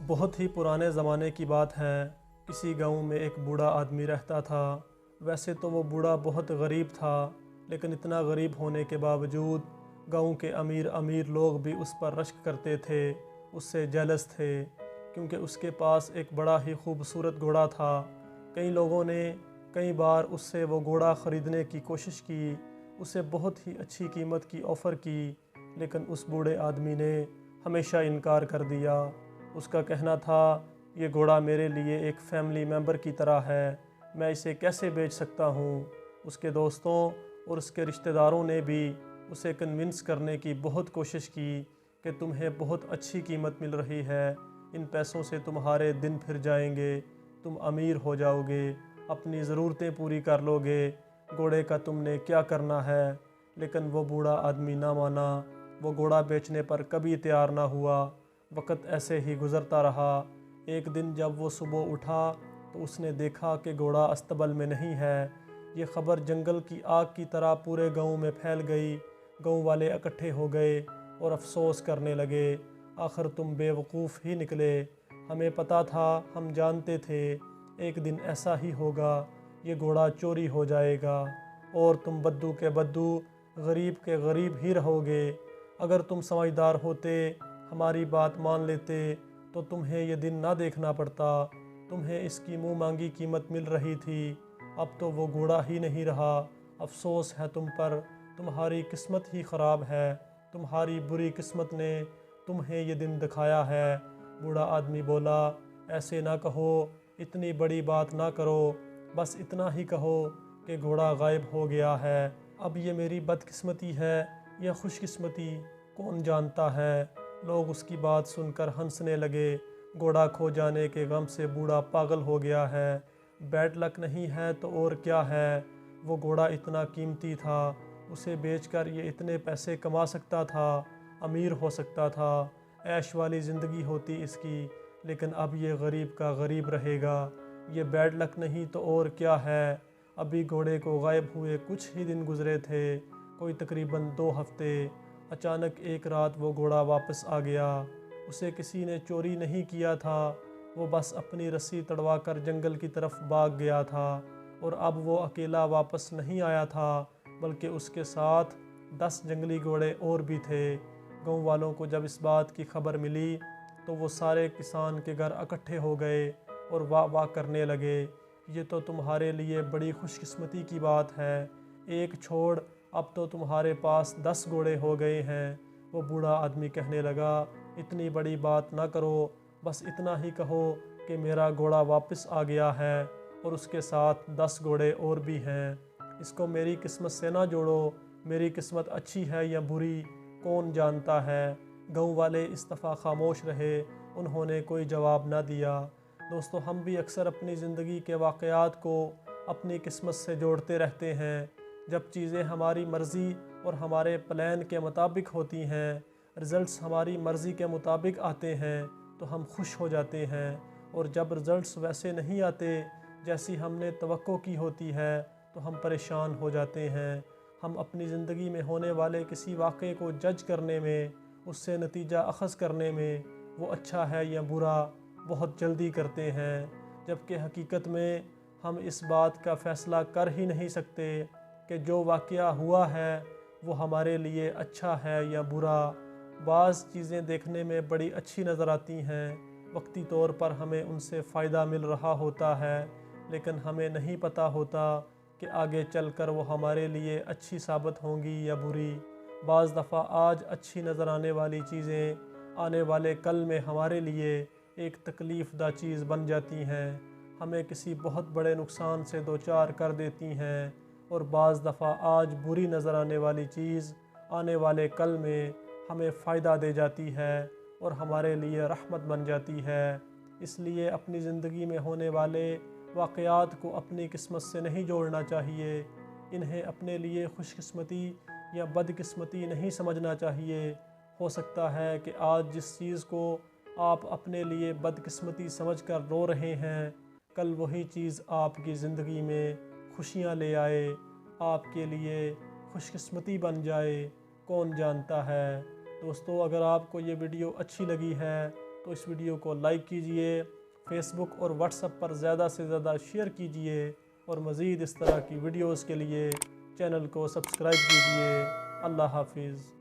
بہت ہی پرانے زمانے کی بات ہے۔ کسی گاؤں میں ایک بوڑھا آدمی رہتا تھا۔ ویسے تو وہ بوڑھا بہت غریب تھا، لیکن اتنا غریب ہونے کے باوجود گاؤں کے امیر لوگ بھی اس پر رشک کرتے تھے، اس سے جیلس تھے، کیونکہ اس کے پاس ایک بڑا ہی خوبصورت گھوڑا تھا۔ کئی لوگوں نے کئی بار اس سے وہ گھوڑا خریدنے کی کوشش کی، اسے بہت ہی اچھی قیمت کی آفر کی، لیکن اس بوڑھے آدمی نے ہمیشہ انکار کر دیا۔ اس کا کہنا تھا، یہ گھوڑا میرے لیے ایک فیملی ممبر کی طرح ہے، میں اسے کیسے بیچ سکتا ہوں۔ اس کے دوستوں اور اس کے رشتہ داروں نے بھی اسے کنونس کرنے کی بہت کوشش کی کہ تمہیں بہت اچھی قیمت مل رہی ہے، ان پیسوں سے تمہارے دن پھر جائیں گے، تم امیر ہو جاؤ گے، اپنی ضرورتیں پوری کر لو گے، گھوڑے کا تم نے کیا کرنا ہے۔ لیکن وہ بوڑھا آدمی نہ مانا، وہ گھوڑا بیچنے پر کبھی تیار نہ ہوا۔ وقت ایسے ہی گزرتا رہا۔ ایک دن جب وہ صبح اٹھا تو اس نے دیکھا کہ گھوڑا استبل میں نہیں ہے۔ یہ خبر جنگل کی آگ کی طرح پورے گاؤں میں پھیل گئی۔ گاؤں والے اکٹھے ہو گئے اور افسوس کرنے لگے، آخر تم بے وقوف ہی نکلے، ہمیں پتہ تھا، ہم جانتے تھے ایک دن ایسا ہی ہوگا، یہ گھوڑا چوری ہو جائے گا اور تم بدو کے بدو، غریب کے غریب ہی رہو گے۔ اگر تم سمجھدار ہوتے، ہماری بات مان لیتے تو تمہیں یہ دن نہ دیکھنا پڑتا، تمہیں اس کی منہ مانگی قیمت مل رہی تھی۔ اب تو وہ گھوڑا ہی نہیں رہا، افسوس ہے تم پر، تمہاری قسمت ہی خراب ہے، تمہاری بری قسمت نے تمہیں یہ دن دکھایا ہے۔ بوڑھا آدمی بولا، ایسے نہ کہو، اتنی بڑی بات نہ کرو، بس اتنا ہی کہو کہ گھوڑا غائب ہو گیا ہے۔ اب یہ میری بدقسمتی ہے یا خوش قسمتی، کون جانتا ہے۔ لوگ اس کی بات سن کر ہنسنے لگے۔ گھوڑا کھو جانے کے غم سے بوڑھا پاگل ہو گیا ہے، بیڈ لک نہیں ہے تو اور کیا ہے۔ وہ گھوڑا اتنا قیمتی تھا، اسے بیچ کر یہ اتنے پیسے کما سکتا تھا، امیر ہو سکتا تھا، عیش والی زندگی ہوتی اس کی، لیکن اب یہ غریب کا غریب رہے گا۔ یہ بیڈ لک نہیں تو اور کیا ہے۔ ابھی گھوڑے کو غائب ہوئے کچھ ہی دن گزرے تھے، کوئی تقریباً 2 ہفتے۔ اچانک ایک رات وہ گھوڑا واپس آ گیا۔ اسے کسی نے چوری نہیں کیا تھا، وہ بس اپنی رسی تڑوا کر جنگل کی طرف بھاگ گیا تھا، اور اب وہ اکیلا واپس نہیں آیا تھا، بلکہ اس کے ساتھ 10 جنگلی گھوڑے اور بھی تھے۔ گاؤں والوں کو جب اس بات کی خبر ملی تو وہ سارے کسان کے گھر اکٹھے ہو گئے اور واہ واہ کرنے لگے، یہ تو تمہارے لیے بڑی خوش قسمتی کی بات ہے، ایک چھوڑ، اب تو تمہارے پاس 10 گھوڑے ہو گئے ہیں۔ وہ بوڑھا آدمی کہنے لگا، اتنی بڑی بات نہ کرو، بس اتنا ہی کہو کہ میرا گھوڑا واپس آ گیا ہے اور اس کے ساتھ 10 گھوڑے اور بھی ہیں۔ اس کو میری قسمت سے نہ جوڑو، میری قسمت اچھی ہے یا بری، کون جانتا ہے۔ گاؤں والے اس دفعہ خاموش رہے، انہوں نے کوئی جواب نہ دیا۔ دوستو، ہم بھی اکثر اپنی زندگی کے واقعات کو اپنی قسمت سے جوڑتے رہتے ہیں۔ جب چیزیں ہماری مرضی اور ہمارے پلان کے مطابق ہوتی ہیں، رزلٹس ہماری مرضی کے مطابق آتے ہیں تو ہم خوش ہو جاتے ہیں، اور جب رزلٹس ویسے نہیں آتے جیسی ہم نے توقع کی ہوتی ہے تو ہم پریشان ہو جاتے ہیں۔ ہم اپنی زندگی میں ہونے والے کسی واقعے کو جج کرنے میں، اس سے نتیجہ اخذ کرنے میں، وہ اچھا ہے یا برا، بہت جلدی کرتے ہیں، جبکہ حقیقت میں ہم اس بات کا فیصلہ کر ہی نہیں سکتے کہ جو واقعہ ہوا ہے وہ ہمارے لیے اچھا ہے یا برا۔ بعض چیزیں دیکھنے میں بڑی اچھی نظر آتی ہیں، وقتی طور پر ہمیں ان سے فائدہ مل رہا ہوتا ہے، لیکن ہمیں نہیں پتہ ہوتا کہ آگے چل کر وہ ہمارے لیے اچھی ثابت ہوں گی یا بری۔ بعض دفعہ آج اچھی نظر آنے والی چیزیں آنے والے کل میں ہمارے لیے ایک تکلیف دہ چیز بن جاتی ہیں، ہمیں کسی بہت بڑے نقصان سے دوچار کر دیتی ہیں، اور بعض دفعہ آج بری نظر آنے والی چیز آنے والے کل میں ہمیں فائدہ دے جاتی ہے اور ہمارے لیے رحمت بن جاتی ہے۔ اس لیے اپنی زندگی میں ہونے والے واقعات کو اپنی قسمت سے نہیں جوڑنا چاہیے، انہیں اپنے لیے خوش قسمتی یا بد قسمتی نہیں سمجھنا چاہیے۔ ہو سکتا ہے کہ آج جس چیز کو آپ اپنے لیے بد قسمتی سمجھ کر رو رہے ہیں، کل وہی چیز آپ کی زندگی میں خوشیاں لے آئے، آپ کے لیے خوش قسمتی بن جائے، کون جانتا ہے۔ دوستو، اگر آپ کو یہ ویڈیو اچھی لگی ہے تو اس ویڈیو کو لائک کیجئے، فیس بک اور واٹس ایپ پر زیادہ سے زیادہ شیئر کیجئے، اور مزید اس طرح کی ویڈیوز کے لیے چینل کو سبسکرائب کیجئے۔ اللہ حافظ۔